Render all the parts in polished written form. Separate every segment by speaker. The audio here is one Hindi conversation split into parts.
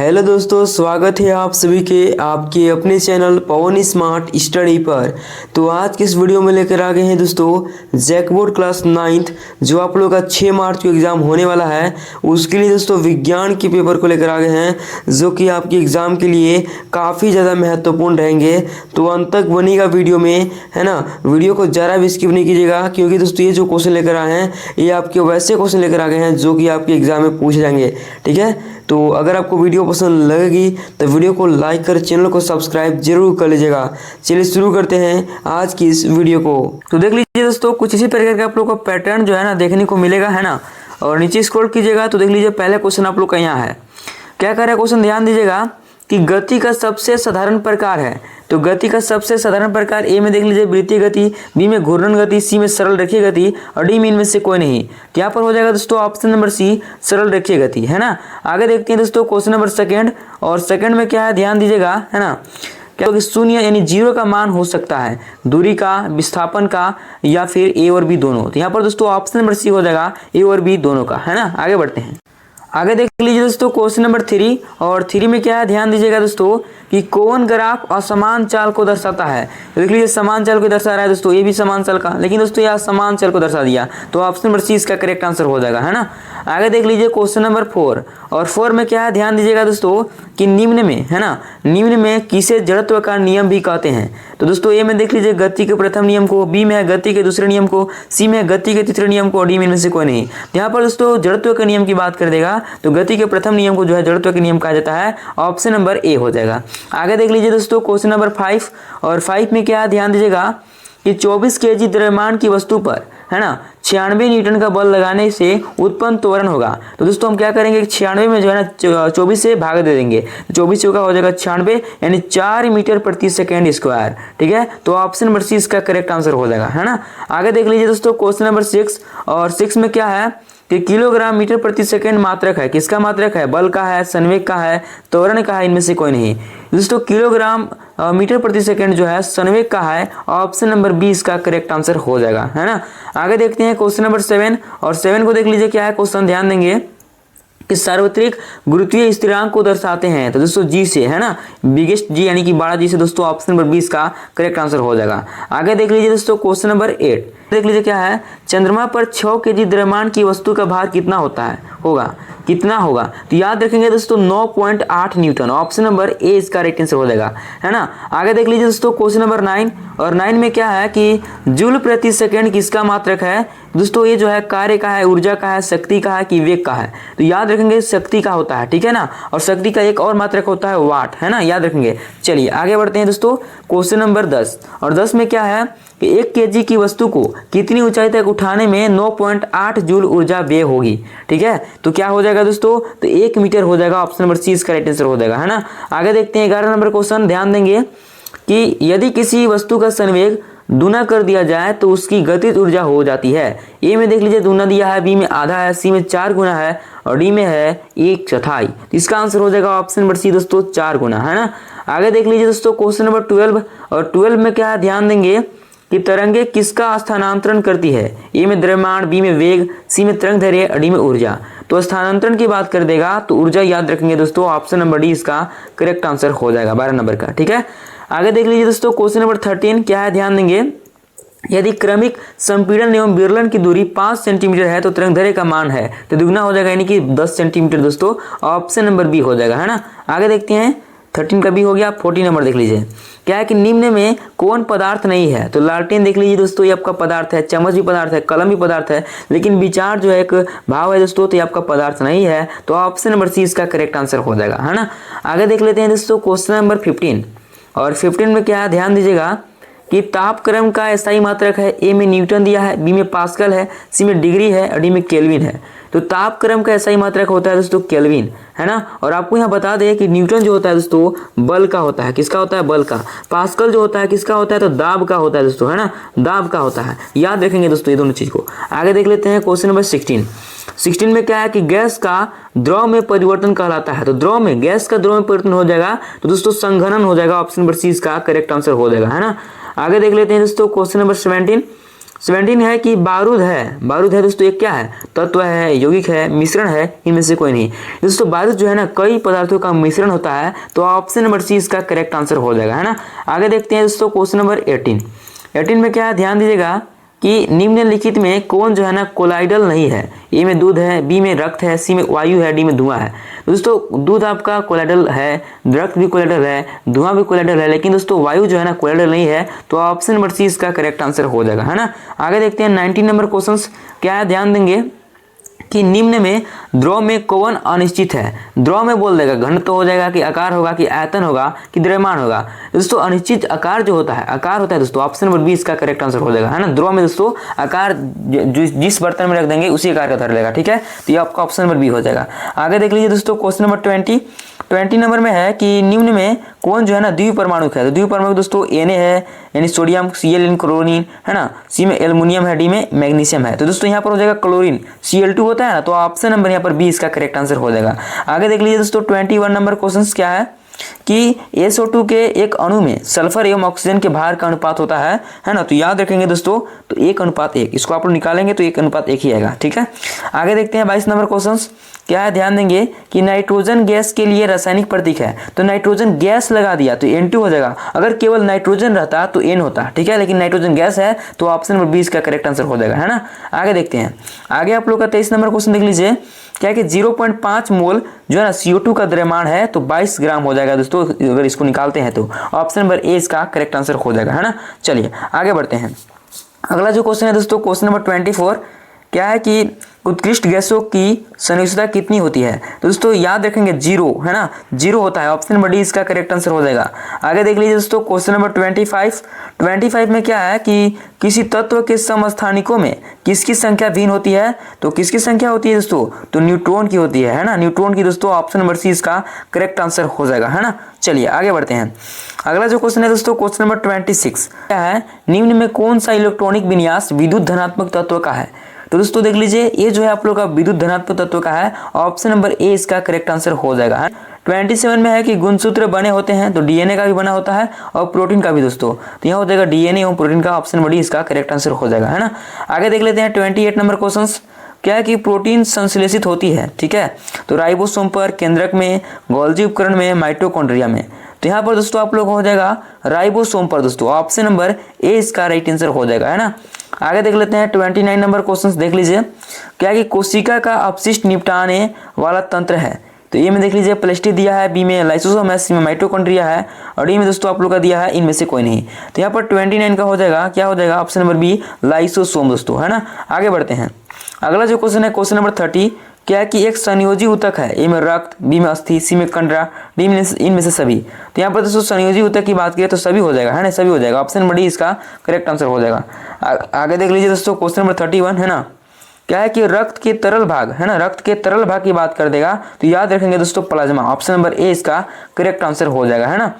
Speaker 1: हेलो दोस्तों, स्वागत है आप सभी के आपके अपने चैनल पवन स्मार्ट स्टडी पर। तो आज के इस वीडियो में लेकर आ गए हैं दोस्तों जैक बोर्ड क्लास 9th जो आप लोग का 6 मार्च को एग्ज़ाम होने वाला है। उसके लिए दोस्तों विज्ञान के पेपर को लेकर आ गए हैं जो कि आपके एग्ज़ाम के लिए काफ़ी ज़्यादा महत्वपूर्ण रहेंगे। तो अंत तक बनेगा वीडियो में, है ना। वीडियो को ज़रा भी स्किप नहीं कीजिएगा क्योंकि दोस्तों ये जो क्वेश्चन लेकर आए हैं ये आपके वैसे क्वेश्चन लेकर आ गए हैं जो कि आपके एग्ज़ाम में पूछे जाएंगे। ठीक है, तो अगर आपको वीडियो पसंद लगेगी तो वीडियो को लाइक कर चैनल को सब्सक्राइब जरूर कर लीजिएगा। चलिए शुरू करते हैं आज की इस वीडियो को। तो देख लीजिए दोस्तों, कुछ इसी प्रकार का आप लोग को पैटर्न जो है ना देखने को मिलेगा, है ना। और नीचे स्क्रॉल कीजिएगा तो देख लीजिए पहले क्वेश्चन आप लोग का यहाँ है। क्या कर रहा है क्वेश्चन, ध्यान दीजिएगा कि गति का सबसे साधारण प्रकार है। तो गति का सबसे साधारण प्रकार ए में देख लीजिए वृत्तीय गति, बी में घूर्णन गति, सी में सरल रेखीय गति और डी में इनमें से कोई नहीं। तो यहाँ पर हो जाएगा दोस्तों ऑप्शन नंबर सी, सरल रेखीय गति, है ना। आगे देखते हैं दोस्तों क्वेश्चन नंबर सेकंड। और सेकंड में क्या है, ध्यान दीजिएगा, है ना। क्या कि शून्य यानी जीरो का मान हो सकता है दूरी का, विस्थापन का या फिर ए और बी दोनों। तो यहाँ पर दोस्तों ऑप्शन नंबर सी हो जाएगा ए और बी दोनों का, है ना। आगे बढ़ते हैं, आगे देख लीजिए दोस्तों क्वेश्चन नंबर 3। और 3 में क्या है, ध्यान दीजिएगा दोस्तों कि कौन ग्राफ असमान चाल को दर्शाता है। तो देख लीजिए समान चाल को दर्शा रहा है दोस्तों, ये भी समान चाल का, लेकिन दोस्तों यहाँ समान चाल को दर्शा दिया तो ऑप्शन नंबर सी इसका करेक्ट आंसर हो जाएगा, है ना। आगे देख लीजिए क्वेश्चन नंबर 4। और 4 में क्या है, ध्यान दीजिएगा दोस्तों कि निम्न में, है ना, निम्न में किसे जड़त्व का नियम भी कहते हैं। तो दोस्तों ए में देख लीजिए गति के प्रथम नियम को, बी में है गति के दूसरे नियम को, सी में है गति के तीसरे नियम को और डी में इनमें से कोई नहीं। यहाँ पर दोस्तों जड़त्व के नियम की बात कर देगा तो गति के प्रथम नियम को जो है जड़त्व के नियम कहा जाता है, ऑप्शन नंबर ए हो जाएगा। आगे देख लीजिए दोस्तों क्वेश्चन नंबर 5। और 5 में क्या है, ध्यान दीजिएगा कि 24 kg द्रव्यमान की वस्तु पर, है ना, 96 न्यूटन का बल लगाने से उत्पन्न त्वरण होगा। तो दोस्तों हम क्या करेंगे, 96 में जो है ना 24 से भाग दे देंगे, 24 का हो जाएगा 96 यानी 4 मीटर प्रति सेकेंड स्क्वायर। ठीक है, तो ऑप्शन नंबर सी इसका करेक्ट आंसर हो जाएगा, है ना। आगे देख लीजिए दोस्तों क्वेश्चन नंबर 6। और 6 में क्या है कि किलोग्राम मीटर प्रति सेकंड मात्रक है, किसका मात्रक है, बल का है, संवेग का है, त्वरण का है, इनमें से कोई नहीं। दोस्तों किलोग्राम मीटर प्रति सेकंड जो है संवेग का है, ऑप्शन नंबर बी इसका करेक्ट आंसर हो जाएगा, है ना। आगे देखते हैं क्वेश्चन नंबर 7। और 7 को देख लीजिए क्या है क्वेश्चन, ध्यान देंगे कि सार्वत्रिक गुरुत्वीय स्थिरांक को दर्शाते हैं। तो दोस्तों जी से, है ना, बिगेस्ट जी यानी कि बड़ा जी से दोस्तों ऑप्शन नंबर 20 का करेक्ट आंसर हो जाएगा। आगे देख लीजिए दोस्तों क्वेश्चन नंबर 8। देख लीजिए क्या है, चंद्रमा पर 6 kg द्रव्यमान की वस्तु का भार कितना होता है, होगा कितना होगा। तो याद रखेंगे दोस्तों 9.8 न्यूटन, ऑप्शन नंबर ए इसका राइट आंसर हो जाएगा, है ना। आगे देख लीजिए दोस्तों क्वेश्चन नंबर 9। और 9 में क्या है कि जूल प्रति सेकंड किसका मात्रक है। दोस्तों ये जो है कार्य का है, ऊर्जा का है, शक्ति का है कि वेग का है। तो याद रखेंगे शक्ति का होता है, ठीक है ना। और शक्ति का एक और मात्रक होता है वाट, है ना, याद रखेंगे। चलिए आगे बढ़ते हैं दोस्तों क्वेश्चन नंबर 10। और 10 में क्या है कि 1 kg की वस्तु को कितनी ऊंचाई तक उठाने में 9.8 जूल ऊर्जा व्यय होगी। ठीक है, तो क्या हो जाएगा दोस्तों, तो 1 मीटर हो जाएगा, ऑप्शन नंबर सी इसका राइट आंसर हो जाएगा, है ना। आगे देखते हैं 11 नंबर क्वेश्चन। ध्यान देंगे कि यदि किसी वस्तु का संवेग दूना कर दिया जाए तो उसकी गतिज ऊर्जा हो जाती है। ए में देख लीजिए दूना दिया है, बी में आधा है, सी में 4 गुना है और डी में है 1/4। इसका आंसर हो जाएगा ऑप्शन नंबर सी दोस्तों 4 गुना, है ना। आगे देख लीजिए दोस्तों क्वेश्चन नंबर 12। और 12 में क्या है, ध्यान देंगे कि तरंगे किसका स्थानांतरण करती है। ए में द्रव्यमान, बी में वेग, सी में तरंगदैर्घ्य और डी में ऊर्जा। तो स्थानांतरण की बात कर देगा तो ऊर्जा याद रखेंगे दोस्तों, ऑप्शन नंबर डी इसका करेक्ट आंसर हो जाएगा 12 नंबर का। ठीक है, आगे देख लीजिए दोस्तों क्वेश्चन नंबर 13। क्या है, ध्यान देंगे यदि क्रमिक संपीड़न एवं विरलन की दूरी 5 सेंटीमीटर है तो तरंगदैर्घ्य का मान है तो दुगना हो जाएगा यानी कि 10 सेंटीमीटर दोस्तों, ऑप्शन नंबर बी हो जाएगा, है ना। आगे देखते हैं 13 का बी हो गया। 14 नंबर देख लीजिए क्या है कि निम्न में कौन पदार्थ नहीं है। तो लालटेन देख लीजिए दोस्तों ये आपका पदार्थ है, चम्मच भी पदार्थ है, कलम भी पदार्थ है, लेकिन विचार जो है एक भाव है दोस्तों, तो ये आपका पदार्थ नहीं है। तो ऑप्शन नंबर सी इसका करेक्ट आंसर हो जाएगा, है ना। आगे देख लेते हैं दोस्तों क्वेश्चन नंबर 15। और 15 में क्या है, ध्यान दीजिएगा कि तापक्रम का SI मात्रक है। ए में न्यूटन दिया है, बी में पास्कल है, सी में डिग्री है और डी में केल्विन है। तो तापक्रम का SI मात्रक होता है दोस्तों केल्विन, है ना। और आपको यहाँ बता दें कि न्यूटन जो होता है दोस्तों बल का होता है, किसका होता है, बल का। पास्कल जो होता है किसका होता है, तो दाब का होता है दोस्तों, है ना, दाब का होता है। याद रखेंगे दोस्तों ये दोनों चीज को। आगे देख लेते हैं क्वेश्चन नंबर 16। 16 में क्या है कि गैस का द्रव में परिवर्तन कहलाता है। तो द्रव में, गैस का द्रव में परिवर्तन हो जाएगा तो दोस्तों संघनन हो जाएगा, ऑप्शन नंबर सी इसका करेक्ट आंसर हो जाएगा, है ना। आगे देख लेते हैं दोस्तों क्वेश्चन नंबर 17। 17 है कि बारूद है। बारूद है दोस्तों, एक क्या है? तत्व है, यौगिक है, मिश्रण है, इनमें से कोई नहीं। दोस्तों बारूद जो है ना कई पदार्थों का मिश्रण होता है, तो ऑप्शन नंबर सी इसका करेक्ट आंसर हो जाएगा, है ना। आगे देखते हैं दोस्तों क्वेश्चन नंबर 18 में क्या है, ध्यान दीजिएगा कि निम्नलिखित में कौन जो है ना कोलाइडल नहीं है। ए में दूध है, बी में रक्त है, सी में वायु है, डी में धुआं है। दोस्तों दूध आपका कोलाइडल है, रक्त भी कोलाइडल है, धुआं भी कोलाइडल है, लेकिन दोस्तों वायु जो है ना कोलाइडल नहीं है, तो ऑप्शन नंबर सी इसका करेक्ट आंसर हो जाएगा, है ना। आगे देखते हैं 19 नंबर क्वेश्चन क्या है, ध्यान देंगे कि निम्न में द्रव में कौन अनिश्चित है। द्रव में बोल देगा घनत्व हो जाएगा कि आकार होगा कि आयतन होगा कि द्रव्यमान होगा। दोस्तों अनिश्चित आकार जो होता है, आकार होता है दोस्तों, ऑप्शन नंबर बी इसका करेक्ट आंसर हो जाएगा, है ना। द्रव में दोस्तों आकार जिस बर्तन में रख देंगे उसी आकार का धर लेगा, ठीक है। तो ये आपका ऑप्शन नंबर बी हो जाएगा। आगे देख लीजिए दोस्तों क्वेश्चन नंबर 20 नंबर में है कि निम्न में कौन जो है ना द्विपरमाणुक है। तो द्विपरमाणुक दोस्तों Na है यानी सोडियम, Cl यानी क्लोरीन, है ना, C में एल्युमिनियम है, D में मैग्नीशियम है। तो दोस्तों यहाँ पर हो जाएगा क्लोरीन, Cl2 होता है ना, तो ऑप्शन नंबर यहाँ पर बी इसका करेक्ट आंसर हो जाएगा। आगे देख लीजिए दोस्तों 21 नंबर क्वेश्चन क्या है कि SO2 के एक अणु में सल्फर एवं ऑक्सीजन के भार का अनुपात होता है ना। तो याद रखेंगे दोस्तों, तो 1:1, इसको आप लोग निकालेंगे तो 1:1 ही आएगा, ठीक है। आगे देखते हैं 22 नंबर क्वेश्चन क्या है, ध्यान देंगे कि नाइट्रोजन गैस के लिए रासायनिक प्रतीक है। तो नाइट्रोजन गैस लगा दिया तो N2 हो जाएगा। अगर केवल नाइट्रोजन रहता तो N होता, ठीक है, लेकिन नाइट्रोजन गैस है तो ऑप्शन नंबर 20 का करेक्ट आंसर हो जाएगा, है ना। आगे देखते हैं, आगे आप लोग का 23 नंबर क्वेश्चन देख लीजिए क्या कि 0.5 मोल जो है ना CO2 का द्रव्यमान है तो 22 ग्राम हो जाएगा दोस्तों, अगर इसको निकालते हैं तो ऑप्शन नंबर ए इसका करेक्ट आंसर हो जाएगा, है ना। चलिए आगे बढ़ते हैं। अगला जो क्वेश्चन है दोस्तों क्वेश्चन नंबर 24 क्या है कि उत्कृष्ट गैसों की संयोजकता कितनी होती है। तो दोस्तों याद रखेंगे 0, है ना, 0 होता है, ऑप्शन नंबर डी इसका करेक्ट आंसर हो जाएगा। आगे देख लीजिए दोस्तों क्वेश्चन नंबर 25 में क्या है कि किसी तत्व के समस्थानिकों में किसकी संख्या भिन्न होती है। तो किसकी संख्या होती है दोस्तों, तो न्यूट्रॉन की होती है ना, न्यूट्रॉन की। दोस्तों ऑप्शन नंबर सी इसका करेक्ट आंसर हो जाएगा, है ना। चलिए आगे बढ़ते हैं। अगला जो क्वेश्चन है दोस्तों क्वेश्चन नंबर 26 क्या है, निम्न में कौन सा इलेक्ट्रॉनिक विन्यास विद्युत धनात्मक तत्व का है। तो दोस्तों देख लीजिए ये जो है आप लोग का विद्युत धनात्मक तत्व का है, ऑप्शन नंबर ए इसका करेक्ट आंसर हो जाएगा। 27 में है कि गुणसूत्र बने होते हैं, तो डीएनए का भी बना होता है और प्रोटीन का भी दोस्तों, तो यहाँ हो जाएगा डीएनए और प्रोटीन का, ऑप्शन नंबर डी इसका करेक्ट आंसर हो जाएगा, है ना। आगे देख लेते हैं 28 नंबर क्वेश्चन क्या है कि प्रोटीन संश्लेषित होती है, ठीक है, तो राइबोसोम पर, केंद्रक में, गोल्जी उपकरण में, माइटोकॉन्ड्रिया में। तो यहाँ पर दोस्तों आप लोग हो जाएगा राइबोसोम पर दोस्तों, ऑप्शन नंबर ए इसका राइट आंसर हो जाएगा, है ना। आगे देख लेते हैं 29 नंबर क्वेश्चन देख लीजिए क्या कि कोशिका का अपशिष्ट निपटाने वाला तंत्र है। तो ए में देख लीजिए प्लास्टिड दिया है, बी में लाइसोसोम है, सी में माइटोकॉन्ड्रिया है और डी में दोस्तों आप लोग का दिया है इनमें से कोई नहीं। तो यहाँ पर 29 का हो जाएगा, क्या हो जाएगा, ऑप्शन नंबर बी लाइसोसोम दोस्तों, है ना। आगे बढ़ते हैं। अगला जो क्वेश्चन है क्वेश्चन नंबर 30 क्या है कि एक संयोजी ऊतक है, ए में रक्त, बी में अस्थि, सी में कंडरा, डी में इनमें से सभी। तो यहाँ पर दोस्तों संयोजी ऊतक की बात करें तो सभी हो जाएगा, है ना, सभी हो जाएगा, ऑप्शन नंबर डी इसका करेक्ट आंसर हो जाएगा। आगे देख लीजिए दोस्तों क्वेश्चन नंबर 31 है ना, क्या है कि रक्त के तरल भाग, है ना, रक्त के तरल भाग की बात कर देगा तो याद रखेंगे दोस्तों प्लाज्मा, ऑप्शन नंबर ए इसका करेक्ट आंसर हो जाएगा, है ना।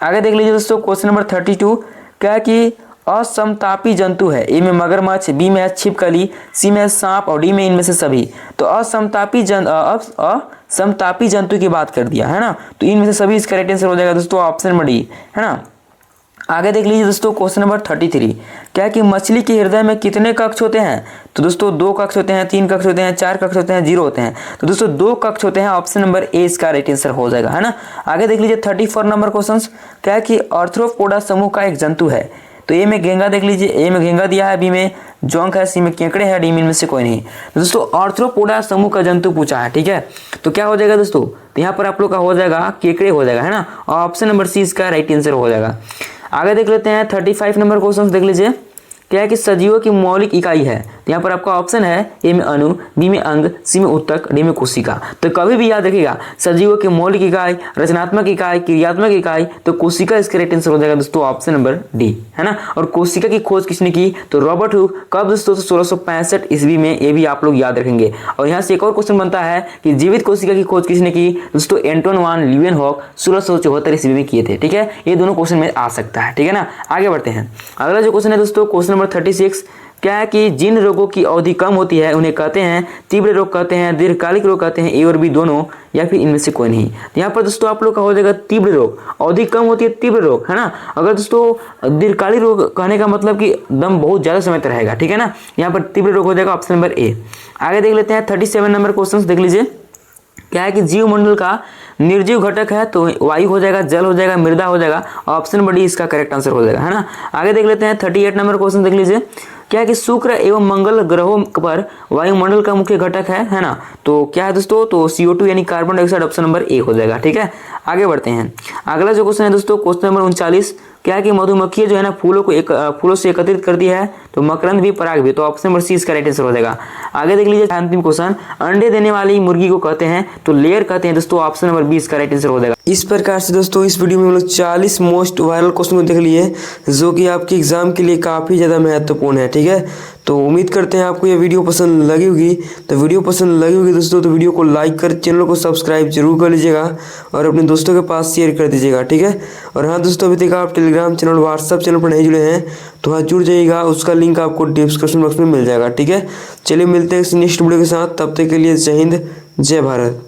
Speaker 1: आगे देख लीजिए दोस्तों क्वेश्चन नंबर 32 क्या है कि असमतापी जंतु है, ए में मगरमच्छ, बी में छिपकली, सी में सांप और डी में इनमें से सभी। तो असमतापी जंतु की बात कर दिया, है ना, तो इनमें से सभी इसका राइट आंसर हो जाएगा दोस्तों, ऑप्शन नंबर डी, है ना। आगे देख लीजिए दोस्तों क्वेश्चन नंबर 33 क्या है कि मछली के हृदय में कितने कक्ष होते हैं। तो दोस्तों 2 कक्ष होते हैं, 3 कक्ष होते हैं, 4 कक्ष होते हैं, 0 होते हैं। तो दोस्तों 2 कक्ष होते हैं, ऑप्शन नंबर ए इसका राइट आंसर हो जाएगा, है ना। आगे देख लीजिए 34 नंबर क्वेश्चन क्या है कि आर्थ्रोपोडा समूह का एक जंतु है। तो ए में घेंगा देख लीजिए, ए में घेंगा दिया है, बी में जोंक है, सी में केकड़े है, डी में से कोई नहीं। तो दोस्तों आर्थ्रोपोडा समूह का जंतु पूछा है, ठीक है, तो क्या हो जाएगा दोस्तों, तो यहाँ पर आप लोग का हो जाएगा केकड़े हो जाएगा, है ना, ऑप्शन नंबर सी इसका राइट आंसर हो जाएगा। आगे देख लेते हैं 35 नंबर क्वेश्चन देख लीजिए क्या है कि सजीवों की मौलिक इकाई है। तो यहाँ पर आपका ऑप्शन है ए में अणु, बी में अंग, सी में ऊतक, डी में कोशिका। तो कभी भी याद रखिएगा सजीवों की मौलिक इकाई, रचनात्मक इकाई, क्रियात्मक इकाई, तो कोशिका इसका राइट आंसर हो जाएगा दोस्तों, ऑप्शन नंबर डी, है ना। और कोशिका की खोज किसने की, तो रॉबर्ट हुक, कब दोस्तों 1665 ईस्वी में, ये भी आप लोग याद रखेंगे। और यहाँ से एक और क्वेश्चन बनता है कि जीवित कोशिका की खोज किसने की, दोस्तों एंटोन वान लीeuwenhoek 1674 ईस्वी में किए थे, ठीक है। ये दोनों क्वेश्चन में आ सकता है, ठीक है ना। आगे बढ़ते हैं। अगला जो क्वेश्चन है दोस्तों क्वेश्चन नंबर 36
Speaker 2: क्या है कि जिन रोगों की अवधि कम होती है उन्हें कहते हैं तीव्र रोग कहते हैं, दीर्घकालिक रोग कहते हैं, ए और बी दोनों, या फिर इनमें से कोई नहीं। तो यहाँ पर दोस्तों आप लोग का हो जाएगा तीव्र रोग, अवधि कम होती है तीव्र रोग, है ना। अगर दोस्तों दीर्घकालिक रोग कहने का मतलब कि दम बहुत ज़्यादा समय तक रहेगा, ठीक है ना। यहाँ पर तीव्र रोग हो जाएगा ऑप्शन नंबर ए। आगे देख लेते हैं 37 नंबर क्वेश्चन देख लीजिए। क्या है कि जीवमंडल का निर्जीव घटक है तो वायु हो जाएगा, जल हो जाएगा, मृदा हो जाएगा, ऑप्शन नंबर डी इसका करेक्ट आंसर हो जाएगा, है ना। आगे देख लेते हैं 38 नंबर क्वेश्चन देख लीजिए। क्या है कि शुक्र एवं मंगल ग्रहों पर वायुमंडल का मुख्य घटक है ना। तो क्या है दोस्तों, तो CO2 यानी carbon dioxide, option number A हो जाएगा, ठीक है। आगे बढ़ते हैं, अगला जो क्वेश्चन है दोस्तों क्वेश्चन नंबर 39। क्या है कि मधुमक्खी जो है ना फूलों से एकत्रित करती है तो मकरंद भी पराग भी, तो ऑप्शन नंबर सी इसका राइट आंसर हो जाएगा। आगे देख लीजिए अंतिम क्वेश्चन, अंडे देने वाली मुर्गी को कहते हैं तो लेयर कहते हैं दोस्तों, ऑप्शन नंबर बी इसका राइट आंसर हो जाएगा।
Speaker 1: इस प्रकार से दोस्तों इस वीडियो में हम लोग 40 मोस्ट वायरल क्वेश्चन को देख लिए जो कि आपके एग्जाम के लिए काफ़ी ज़्यादा महत्वपूर्ण है, ठीक है। तो उम्मीद करते हैं आपको ये वीडियो पसंद लगी होगी। तो वीडियो पसंद लगी होगी दोस्तों तो वीडियो को लाइक कर, चैनल को सब्सक्राइब जरूर कर लीजिएगा और अपने दोस्तों के पास शेयर कर दीजिएगा, ठीक है। और हाँ दोस्तों, अभी तक आप टेलीग्राम चैनल, व्हाट्सअप चैनल पर नहीं जुड़े हैं तो हाँ जुड़ जाइएगा, उसका लिंक आपको डिस्क्रिप्शन बॉक्स में मिल जाएगा, ठीक है। चलिए मिलते हैं नेक्स्ट वीडियो के साथ, तब तक के लिए जय हिंद, जय भारत।